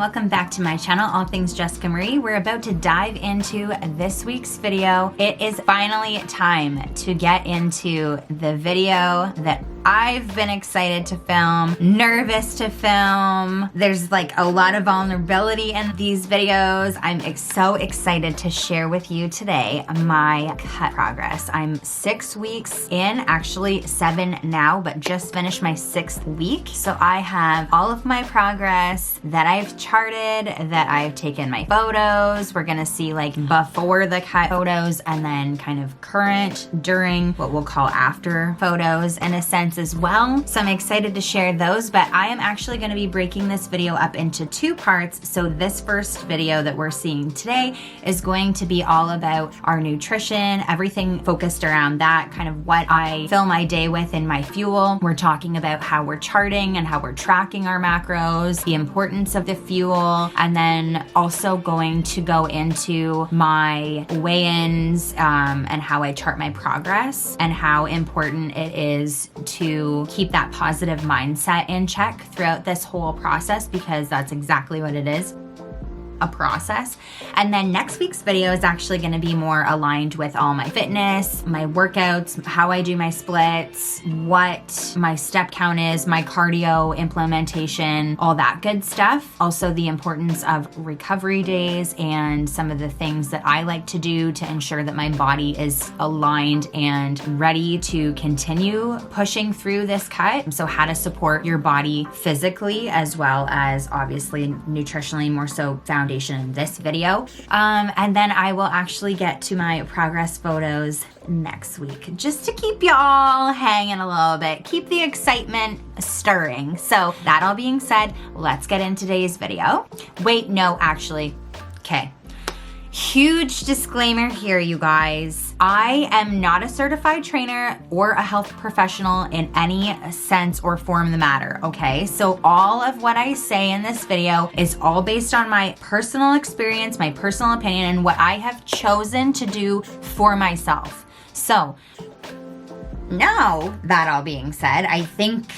welcome back to my channel, All Things Jessica Marie. We're about to dive into this week's video. It is finally time to get into the video that I've been excited to film, nervous to film. There's like a lot of vulnerability in these videos. I'm so excited to share with you today my cut progress. I'm 6 weeks in, actually 7 now, but just finished my 6th week. So I have all of my progress that I've charted, that I've taken my photos. We're gonna see like before the cut photos and then kind of current, during, what we'll call after photos in a sense as well. So I'm excited to share those, but I am actually going to be breaking this video up into 2 parts. So this first video that we're seeing today is going to be all about our nutrition, everything focused around that, kind of what I fill my day with in my fuel. We're talking about how we're charting and how we're tracking our macros, the importance of the fuel, and then also going to go into my weigh-ins and how I chart my progress and how important it is to keep that positive mindset in check throughout this whole process, because that's exactly what it is, a process. And then next week's video is actually going to be more aligned with all my fitness, my workouts, how I do my splits, what my step count is, my cardio implementation, all that good stuff. Also the importance of recovery days and some of the things that I like to do to ensure that my body is aligned and ready to continue pushing through this cut. So how to support your body physically as well as obviously nutritionally, more so foundation in this video. And then I will actually get to my progress photos next week, just to keep y'all hanging a little bit, keep the excitement stirring. So that all being said, let's get into today's video. Wait, no, actually, okay. Huge disclaimer here, you guys. I am not a certified trainer or a health professional in any sense or form of the matter, okay? So all of what I say in this video is all based on my personal experience, my personal opinion, and what I have chosen to do for myself. So now that all being said, I think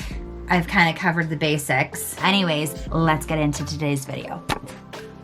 I've kind of covered the basics. Anyways, let's get into today's video.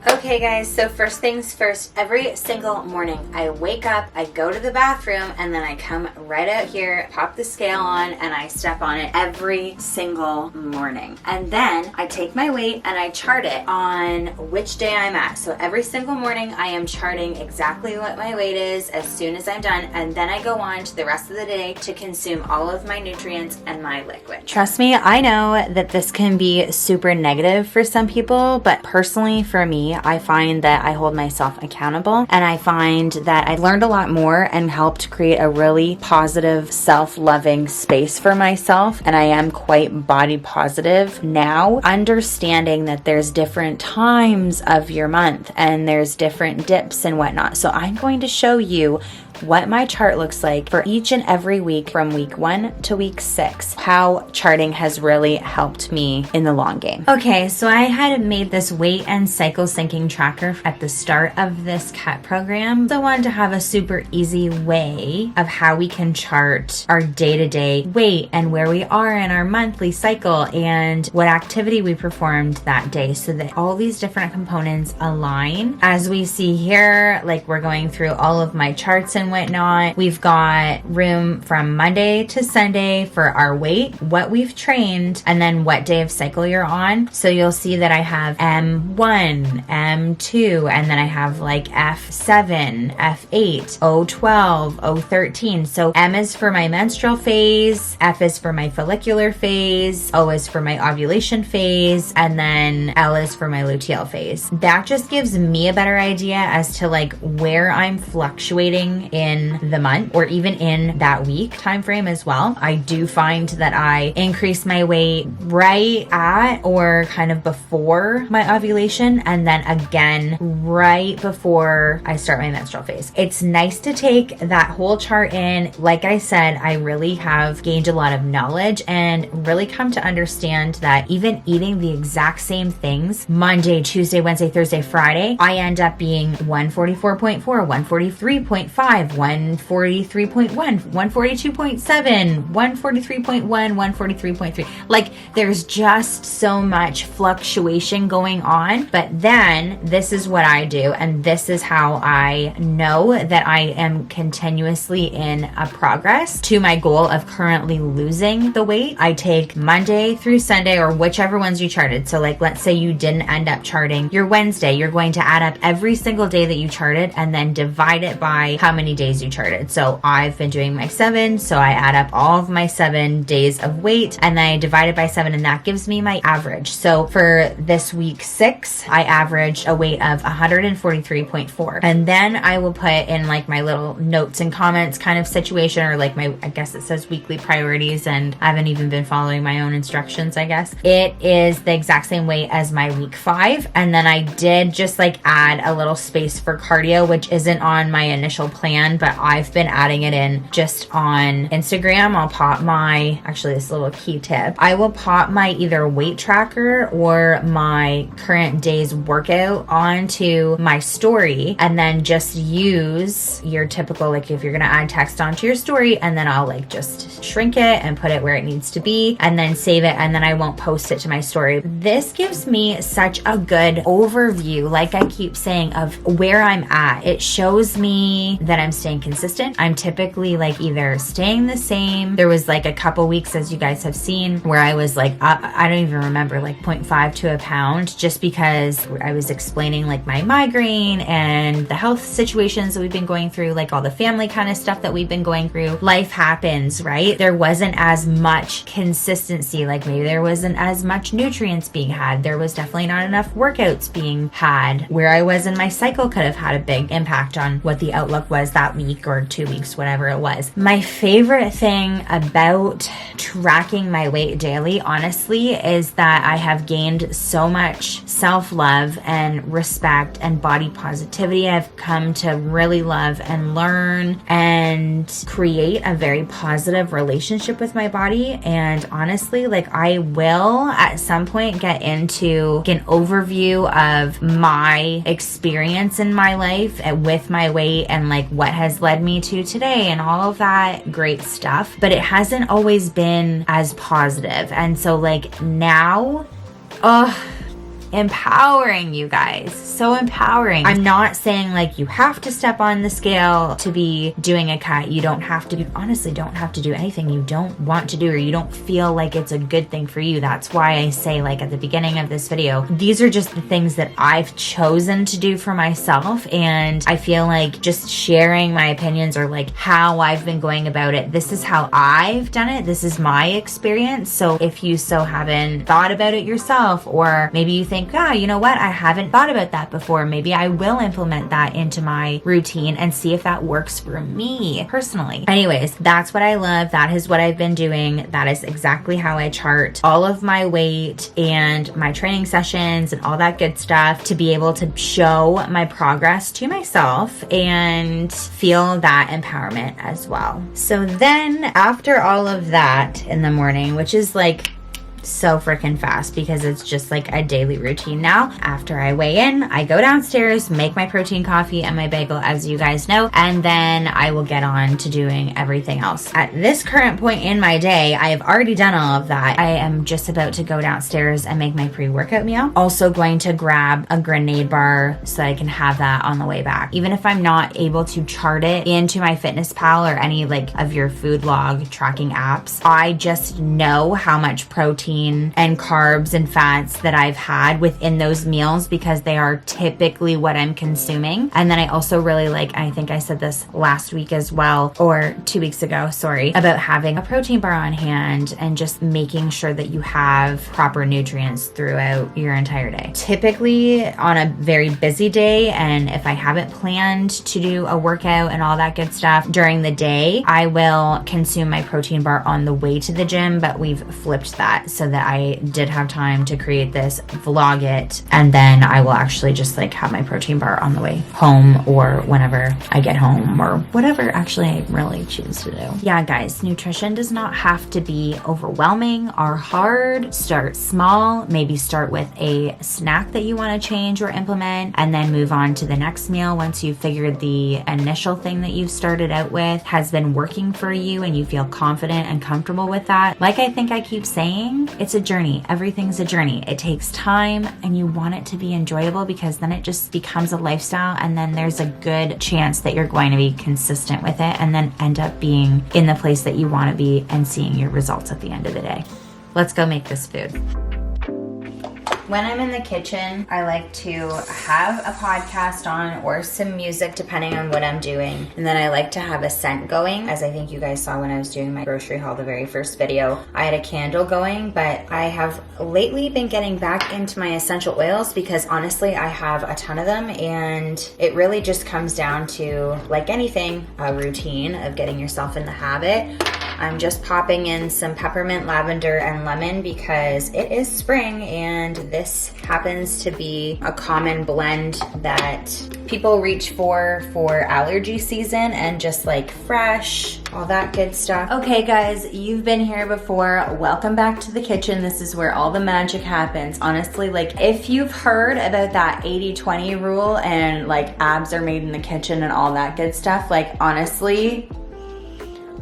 Okay guys, so first things first, every single morning I wake up, I go to the bathroom, and then I come right out here, pop the scale on, and I step on it every single morning. And then I take my weight and I chart it on which day I'm at. So every single morning I am charting exactly what my weight is as soon as I'm done, and then I go on to the rest of the day to consume all of my nutrients and my liquid. Trust me, I know that this can be super negative for some people, but personally for me, I find that I hold myself accountable, and I find that I learned a lot more and helped create a really positive, self-loving space for myself, and I am quite body positive now, understanding that there's different times of your month and there's different dips and whatnot. So I'm going to show you what my chart looks like for each and every week from week 1 to week 6, how charting has really helped me in the long game. Okay, so I had made this weight and cycle syncing tracker at the start of this cut program. So I wanted to have a super easy way of how we can chart our day-to-day weight and where we are in our monthly cycle and what activity we performed that day, so that all these different components align. As we see here, like we're going through all of my charts and whatnot. We've got room from Monday to Sunday for our weight, what we've trained, and then what day of cycle you're on. So you'll see that I have M1, M2, and then I have like F7, F8, O12, O13. So M is for my menstrual phase, F is for my follicular phase, O is for my ovulation phase, and then L is for my luteal phase. That just gives me a better idea as to like where I'm fluctuating in the month or even in that week time frame as well. I do find that I increase my weight right at or kind of before my ovulation, and then again right before I start my menstrual phase. It's nice to take that whole chart in. Like I said, I really have gained a lot of knowledge and really come to understand that even eating the exact same things Monday, Tuesday, Wednesday, Thursday, Friday, I end up being 144.4, 143.5, 145, 143.1, 142.7, 143.1, 143.3. Like there's just so much fluctuation going on. But then this is what I do, and this is how I know that I am continuously in a progress to my goal of currently losing the weight. I take Monday through Sunday, or whichever ones you charted. So like, let's say you didn't end up charting your Wednesday, you're going to add up every single day that you charted and then divide it by how many days you charted. So I've been doing my 7, so I add up all of my 7 days of weight and then I divide it by 7, and that gives me my average. So for this week 6, I averaged a weight of 143.4. And then I will put in like my little notes and comments kind of situation, or like my, I guess it says weekly priorities, and I haven't even been following my own instructions, I guess. It is the exact same weight as my week 5. And then I did just like add a little space for cardio, which isn't on my initial plan, but I've been adding it in just on Instagram. I'll pop my, actually this little key tip, I will pop my either weight tracker or my current day's workout onto my story, and then just use your typical, like if you're gonna add text onto your story, and then I'll like just shrink it and put it where it needs to be and then save it, and then I won't post it to my story. This gives me such a good overview, like I keep saying, of where I'm at. It shows me that I'm staying consistent. I'm typically like either staying the same. There was like a couple weeks, as you guys have seen, where I was like, I don't even remember, like 0.5 to a pound, just because I was explaining like my migraine and the health situations that we've been going through, like all the family kind of stuff that we've been going through. Life happens, right? There wasn't as much consistency, like maybe there wasn't as much nutrients being had. There was definitely not enough workouts being had. Where I was in my cycle could have had a big impact on what the outlook was that week or 2 weeks, whatever it was. My favorite thing about tracking my weight daily, honestly, is that I have gained so much self-love and respect and body positivity. I've come to really love and learn and create a very positive relationship with my body. And honestly, like I will at some point get into an overview of my experience in my life with my weight and like what has led me to today and all of that great stuff. But it hasn't always been as positive. And so like now, empowering, you guys, so empowering. I'm not saying like you have to step on the scale to be doing a cut. You don't have to, you honestly don't have to do anything you don't want to do or you don't feel like it's a good thing for you. That's why I say, like at the beginning of this video, these are just the things that I've chosen to do for myself, and I feel like just sharing my opinions or like how I've been going about it. This is how I've done it. This is my experience. So if you so haven't thought about it yourself, or maybe you think, you know what, I haven't thought about that before, maybe I will implement that into my routine and see if that works for me personally. Anyways, that's what I love. That is what I've been doing. That is exactly how I chart all of my weight and my training sessions and all that good stuff, to be able to show my progress to myself and feel that empowerment as well. So then after all of that in the morning, which is like so freaking fast because it's just like a daily routine now. After I weigh in, I go downstairs, make my protein coffee and my bagel, as you guys know, and then I will get on to doing everything else. At this current point in my day, I have already done all of that. I am just about to go downstairs and make my pre-workout meal. Also going to grab a grenade bar so I can have that on the way back. Even if I'm not able to chart it into my MyFitnessPal or any like of your food log tracking apps, I just know how much protein and carbs and fats that I've had within those meals because they are typically what I'm consuming. And then I also really like, I think I said this last week as well, or 2 weeks ago, sorry, about having a protein bar on hand and just making sure that you have proper nutrients throughout your entire day. Typically on a very busy day, and if I haven't planned to do a workout and all that good stuff during the day, I will consume my protein bar on the way to the gym, but we've flipped that so so that I did have time to create this, vlog it, and then I will actually just like have my protein bar on the way home or whenever I get home or whatever actually I really choose to do. Yeah, guys, nutrition does not have to be overwhelming or hard. Start small, maybe start with a snack that you want to change or implement, and then move on to the next meal once you've figured the initial thing that you've started out with has been working for you and you feel confident and comfortable with that. Like I think I keep saying, it's a journey. Everything's a journey. It takes time and you want it to be enjoyable because then it just becomes a lifestyle, and then there's a good chance that you're going to be consistent with it and then end up being in the place that you want to be and seeing your results at the end of the day. Let's go make this food. When I'm in the kitchen, I like to have a podcast on or some music depending on what I'm doing. And then I like to have a scent going. As I think you guys saw when I was doing my grocery haul, the very first video, I had a candle going, but I have lately been getting back into my essential oils because honestly, I have a ton of them, and it really just comes down to, like anything, a routine of getting yourself in the habit. I'm just popping in some peppermint, lavender, and lemon because it is spring, and this happens to be a common blend that people reach for allergy season and just like fresh, all that good stuff. Okay guys, you've been here before. Welcome back to the kitchen. This is where all the magic happens. Honestly, like if you've heard about that 80-20 rule and like abs are made in the kitchen and all that good stuff, like honestly,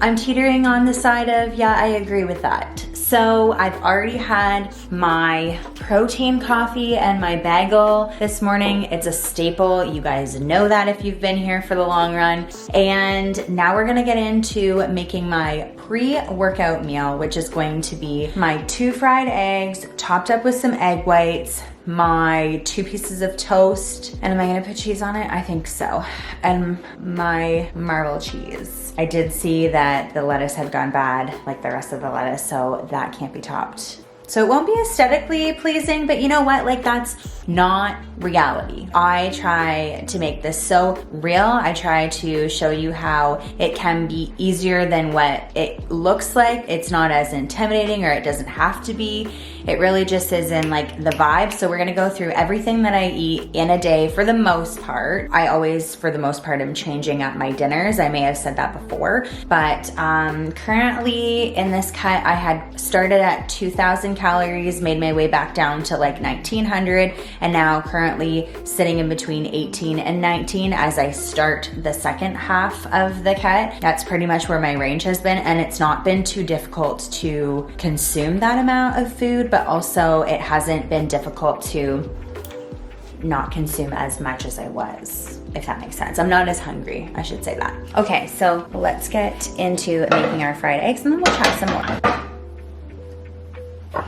I'm teetering on the side of, yeah, I agree with that. So I've already had my protein coffee and my bagel this morning. It's a staple. You guys know that if you've been here for the long run. And now we're gonna get into making my pre-workout meal, which is going to be my 2 fried eggs topped up with some egg whites, my 2 pieces of toast, and am I gonna put cheese on it? I think so. And my marble cheese. I did see that the lettuce had gone bad, like the rest of the lettuce, so that can't be topped. So it won't be aesthetically pleasing, but you know what? Like that's not reality. I try to make this so real. I try to show you how it can be easier than what it looks like. It's not as intimidating, or it doesn't have to be. It really just is in like the vibe. So we're gonna go through everything that I eat in a day for the most part. I always, for the most part, am changing up my dinners. I may have said that before, but currently in this cut, I had started at 2,000 calories, made my way back down to like 1,900, and now currently sitting in between 18 and 19 as I start the second half of the cut. That's pretty much where my range has been, and it's not been too difficult to consume that amount of food, but also it hasn't been difficult to not consume as much as I was, if that makes sense. I'm not as hungry, I should say that. Okay, so let's get into making our fried eggs and then we'll chat some more.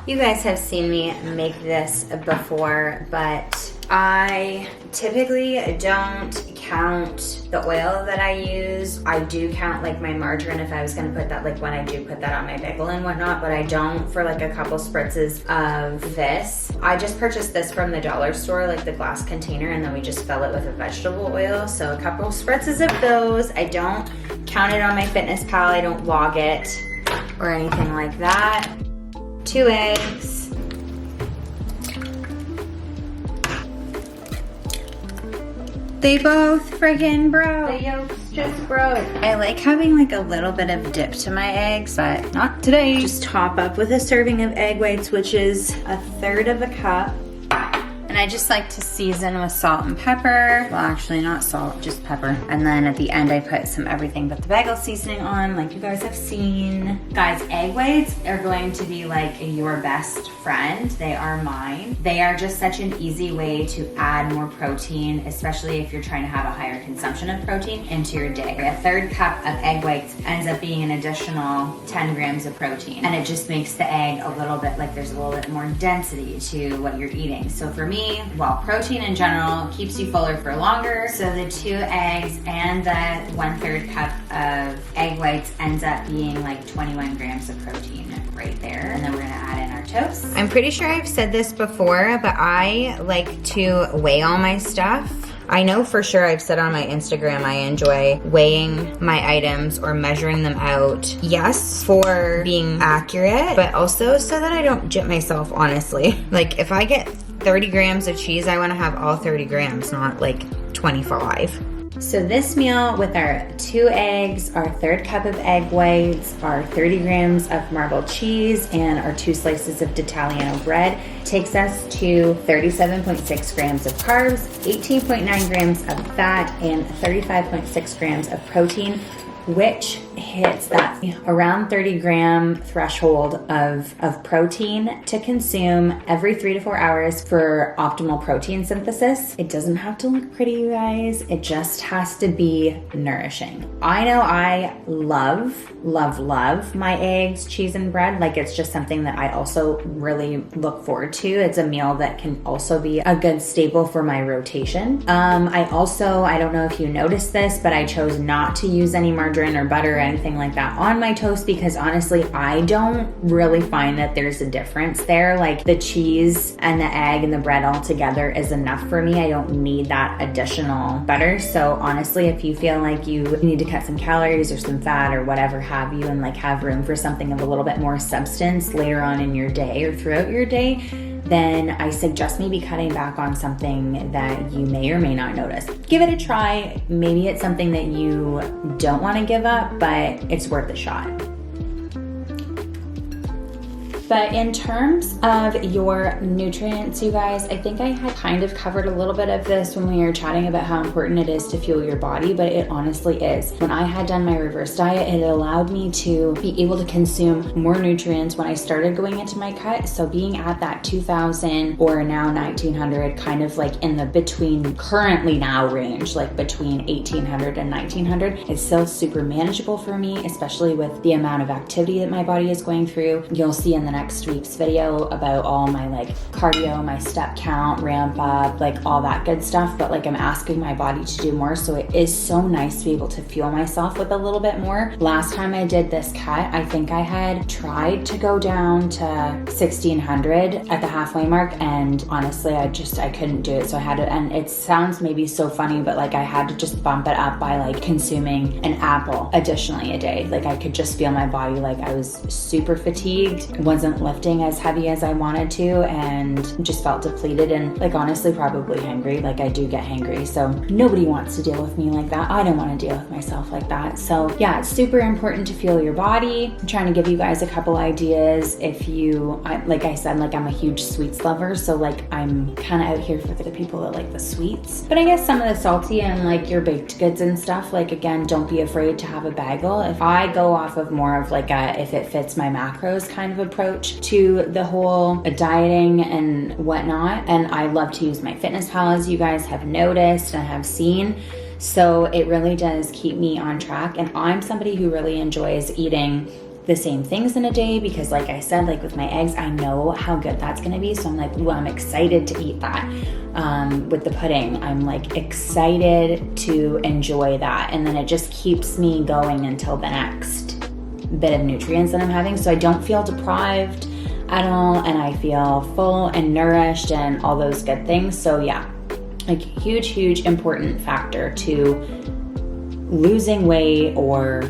You guys have seen me make this before, but I typically don't count the oil that I use. I do count like my margarine if I was gonna put that, like when I do put that on my bagel and whatnot, but I don't for like a couple spritzes of this. I just purchased this from the dollar store, like the glass container, and then we just fill it with a vegetable oil. So a couple spritzes of those. I don't count it on my Fitness Pal. I don't log it or anything like that. 2 eggs. They both friggin' broke. The yolks just broke. I like having like a little bit of dip to my eggs, but not today. Just top up with a serving of egg whites, which is 1/3 of a cup. And I just like to season with salt and pepper. Well, actually not salt, just pepper. And then at the end, I put some everything but the bagel seasoning on, like you guys have seen. Guys, egg whites are going to be like your best friend. They are mine. They are just such an easy way to add more protein, especially if you're trying to have a higher consumption of protein into your day. 1/3 cup of egg whites ends up being an additional 10 grams of protein. And it just makes the egg a little bit, like there's a little bit more density to what you're eating. So for me, while protein in general keeps you fuller for longer, so the 2 eggs and the 1/3 cup of egg whites ends up being like 21 grams of protein right there. And then we're gonna add in our toast. I'm pretty sure I've said this before, but I like to weigh all my stuff I know for sure, I've said on my Instagram, I enjoy weighing my items or measuring them out. Yes, for being accurate, but also so that I don't jip myself, honestly. Like if I get 30 grams of cheese, I want to have all 30 grams, not like 25. So this meal with our 2 eggs, our 3rd cup of egg whites, our 30 grams of marbled cheese, and our 2 slices of d'Italiano bread takes us to 37.6 grams of carbs, 18.9 grams of fat, and 35.6 grams of protein, which hits that around 30 gram threshold of protein to consume every 3 to 4 hours for optimal protein synthesis. It doesn't have to look pretty, you guys. It just has to be nourishing. I know I love my eggs, cheese, and bread. Like it's just something that I also really look forward to. It's a meal that can also be a good staple for my rotation. I don't know if you noticed this, but I chose not to use any margarine or butter or anything like that on my toast because honestly, I don't really find that there's a difference there. Like the cheese and the egg and the bread all together is enough for me. I don't need that additional butter. So honestly, if you feel like you need to cut some calories or some fat or whatever have you and like have room for something of a little bit more substance later on in your day or throughout your day, then I suggest maybe cutting back on something that you may or may not notice. Give it a try. Maybe it's something that you don't want to give up, but it's worth a shot. But in terms of your nutrients, you guys, I think I had kind of covered a little bit of this when we were chatting about how important it is to fuel your body, but it honestly is. When I had done my reverse diet, it allowed me to be able to consume more nutrients when I started going into my cut. So being at that 2000 or now 1900, kind of like in the between currently now range, like between 1800 and 1900, it's still super manageable for me, especially with the amount of activity that my body is going through. You'll see in the next week's video about all my like cardio, my step count, ramp up, like all that good stuff. But like I'm asking my body to do more. So it is so nice to be able to fuel myself with a little bit more. Last time I did this cut, I think I had tried to go down to 1600 at the halfway mark. And honestly, I couldn't do it. So I had to, and it sounds maybe so funny, but like I had to just bump it up by like consuming an apple additionally a day. Like I could just feel my body, like I was super fatigued, wasn't lifting as heavy as I wanted to, and just felt depleted and like honestly probably hangry. Like I do get hangry, so nobody wants to deal with me like that. I don't want to deal with myself like that. So yeah, it's super important to fuel your body. I'm trying to give you guys a couple ideas. If you, like I said, like I'm a huge sweets lover, so like I'm kind of out here for the people that like the sweets, but I guess some of the salty and like your baked goods and stuff, like again, don't be afraid to have a bagel. If I go off of more of like a if it fits my macros kind of approach to the whole dieting and whatnot, and I love to use MyFitnessPal, as you guys have noticed and have seen. So it really does keep me on track, and I'm somebody who really enjoys eating the same things in a day because like I said, like with my eggs, I know how good that's gonna be. So I'm like, ooh, I'm excited to eat that. With the pudding, I'm like excited to enjoy that. And then it just keeps me going until the next bit of nutrients that I'm having. So I don't feel deprived at all. And I feel full and nourished and all those good things. So yeah, like huge important factor to losing weight or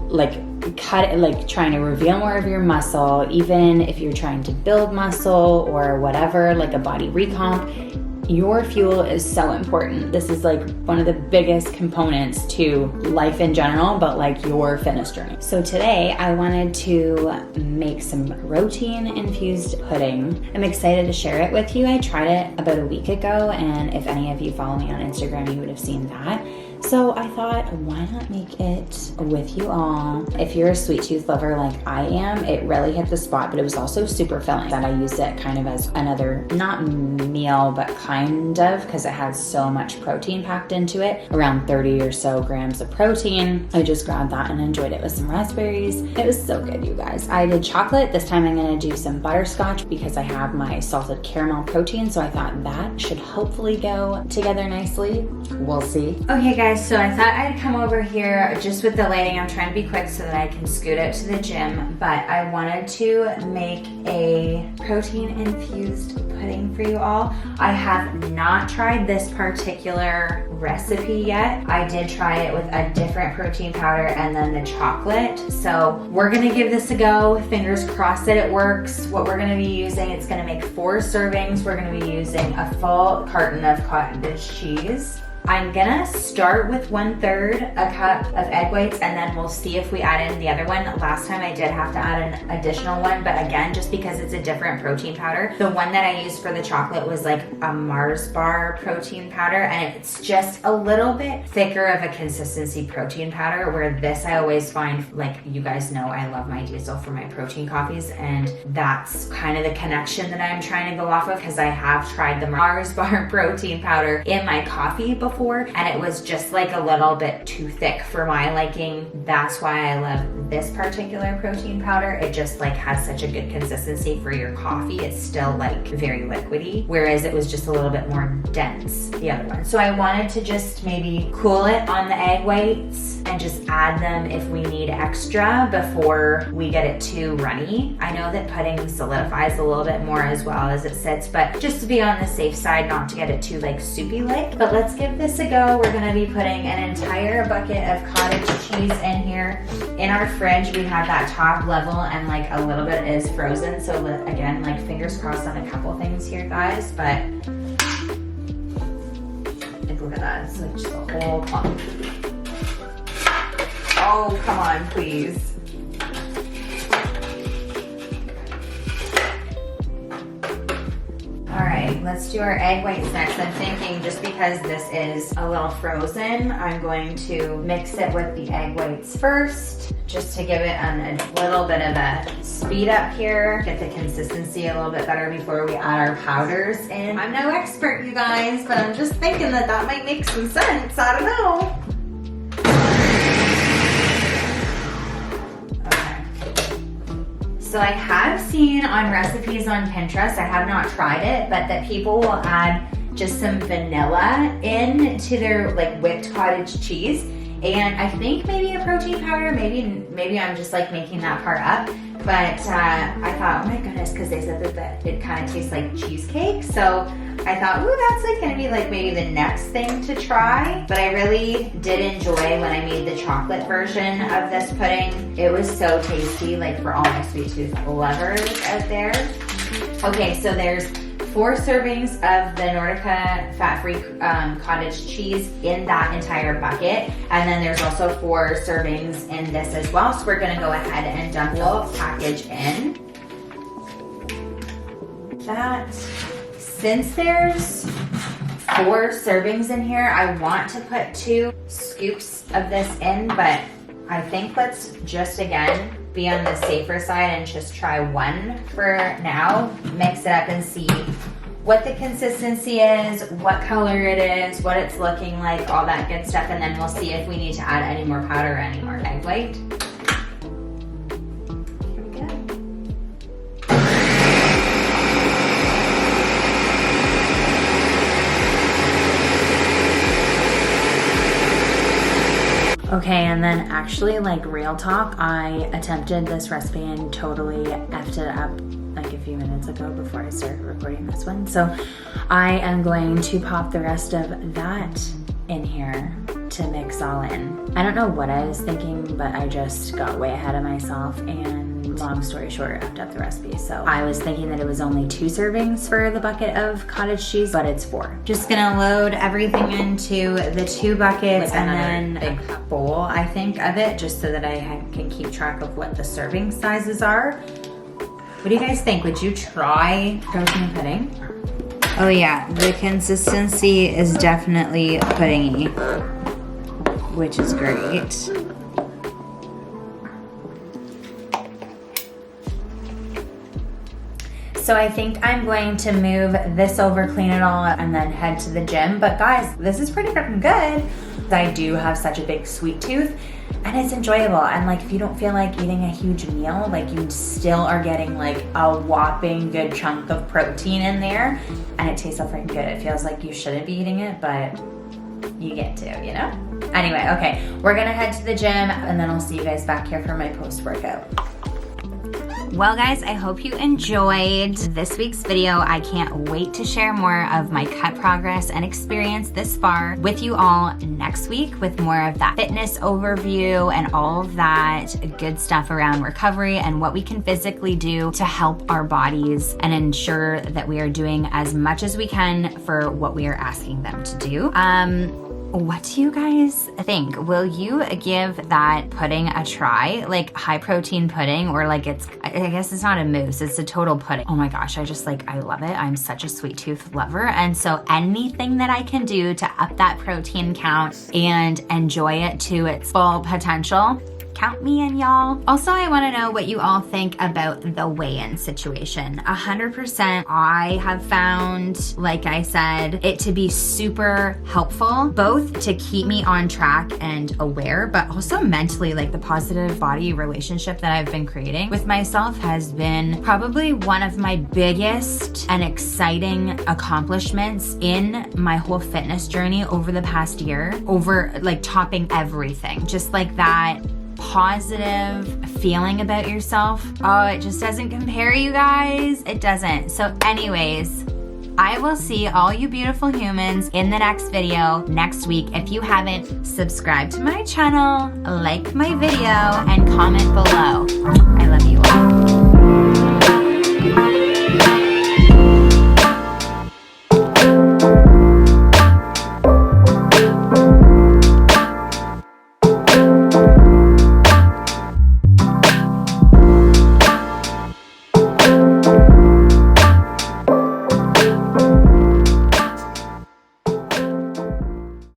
like trying to reveal more of your muscle, even if you're trying to build muscle or whatever, like a body recomp. Your fuel is so important. This is like one of the biggest components to life in general, but like your fitness journey. So today I wanted to make some protein infused pudding. I'm excited to share it with you. I tried it about a week ago, and if any of you follow me on Instagram, you would have seen that. So I thought, why not make it with you all? If you're a sweet tooth lover like I am, it really hit the spot, but it was also super filling. That I used it kind of as another, not meal, but kind of, because it has so much protein packed into it, around 30 or so grams of protein. I just grabbed that and enjoyed it with some raspberries. It was so good, you guys. I did chocolate. This time I'm gonna do some butterscotch because I have my salted caramel protein, so I thought that should hopefully go together nicely. We'll see. Okay guys, guys, so I thought I'd come over here just with the lighting. I'm trying to be quick so that I can scoot out to the gym, but I wanted to make a protein infused pudding for you all. I have not tried this particular recipe yet. I did try it with a different protein powder and then the chocolate. So we're gonna give this a go. Fingers crossed that it works. What we're gonna be using, it's gonna make 4 servings. We're gonna be using a full carton of cottage cheese. I'm gonna start with 1/3 a cup of egg whites, and then we'll see if we add in the other one. Last time I did have to add an additional one, but again, just because it's a different protein powder. The one that I used for the chocolate was like a Mars bar protein powder, and it's just a little bit thicker of a consistency protein powder, where this I always find, like you guys know, I love my diesel for my protein coffees, and that's kind of the connection that I'm trying to go off of, because I have tried the Mars bar protein powder in my coffee before, and it was just like a little bit too thick for my liking. That's why I love this particular protein powder. It just like has such a good consistency for your coffee. It's still like very liquidy, whereas it was just a little bit more dense, the other one. So I wanted to just maybe cool it on the egg whites and just add them if we need extra before we get it too runny. I know that pudding solidifies a little bit more as well as it sits, but just to be on the safe side, not to get it too like soupy like. But let's give this a go. We're gonna be putting an entire bucket of cottage cheese in here. In our fridge, we have that top level and like a little bit is frozen. So again, like fingers crossed on a couple things here, guys, but like, look at that, it's like just a whole clump. Oh, come on, please. All right, let's do our egg whites next. I'm thinking just because this is a little frozen, I'm going to mix it with the egg whites first, just to give it a little bit of a speed up here, get the consistency a little bit better before we add our powders in. I'm no expert, you guys, but I'm just thinking that that might make some sense. I don't know. So I have seen on recipes on Pinterest, I have not tried it, but that people will add just some vanilla into their like whipped cottage cheese. And I think maybe a protein powder, maybe I'm just like making that part up. But I thought, oh my goodness, because they said that it kind of tastes like cheesecake. So I thought, ooh, that's like gonna be like maybe the next thing to try. But I really did enjoy when I made the chocolate version of this pudding. It was so tasty, like for all my sweet tooth lovers out there. Okay, so there's 4 servings of the Nordica fat-free cottage cheese in that entire bucket. And then there's also 4 servings in this as well. So we're gonna go ahead and dump the whole package in. Since there's 4 servings in here, I want to put 2 scoops of this in, but I think let's just again be on the safer side and just try 1 for now. Mix it up and see what the consistency is, what color it is, what it's looking like, all that good stuff, and then we'll see if we need to add any more powder or any more egg white. Here we go. Okay, and then actually, like real talk, I attempted this recipe and totally effed it up like a few minutes ago before I started recording this one. So I am going to pop the rest of that in here to mix all in. I don't know what I was thinking, but I just got way ahead of myself, and long story short, I effed up the recipe. So I was thinking that it was only 2 servings for the bucket of cottage cheese, but it's 4. Just gonna load everything into the 2 buckets and then a big bowl, I think, of it, just so that I can keep track of what the serving sizes are. What do you guys think? Would you try protein pudding? Oh yeah, the consistency is definitely puddingy, which is great. So I think I'm going to move this over, clean it all up, and then head to the gym. But guys, this is pretty freaking good. I do have such a big sweet tooth, and it's enjoyable. And like, if you don't feel like eating a huge meal, like you still are getting like a whopping good chunk of protein in there, and it tastes so freaking good. It feels like you shouldn't be eating it, but you get to, you know? Anyway, okay, we're gonna head to the gym and then I'll see you guys back here for my post-workout. Well guys, I hope you enjoyed this week's video. I can't wait to share more of my cut progress and experience this far with you all next week with more of that fitness overview and all of that good stuff around recovery and what we can physically do to help our bodies and ensure that we are doing as much as we can for what we are asking them to do. What do you guys think? Will you give that pudding a try? Like high protein pudding, or like I guess it's not a mousse, it's a total pudding. Oh my gosh, I love it. I'm such a sweet tooth lover. And so anything that I can do to up that protein count and enjoy it to its full potential, count me in, y'all. Also, I want to know what you all think about the weigh-in situation. 100%, I have found, like I said, it to be super helpful, both to keep me on track and aware, but also mentally, like the positive body relationship that I've been creating with myself has been probably one of my biggest and exciting accomplishments in my whole fitness journey over the past year, over like topping everything. Just like that positive feeling about yourself. Oh, it just doesn't compare, you guys. It doesn't. So anyways, I will see all you beautiful humans in the next video next week. If you haven't, subscribe to my channel, like my video, and comment below. I love you all.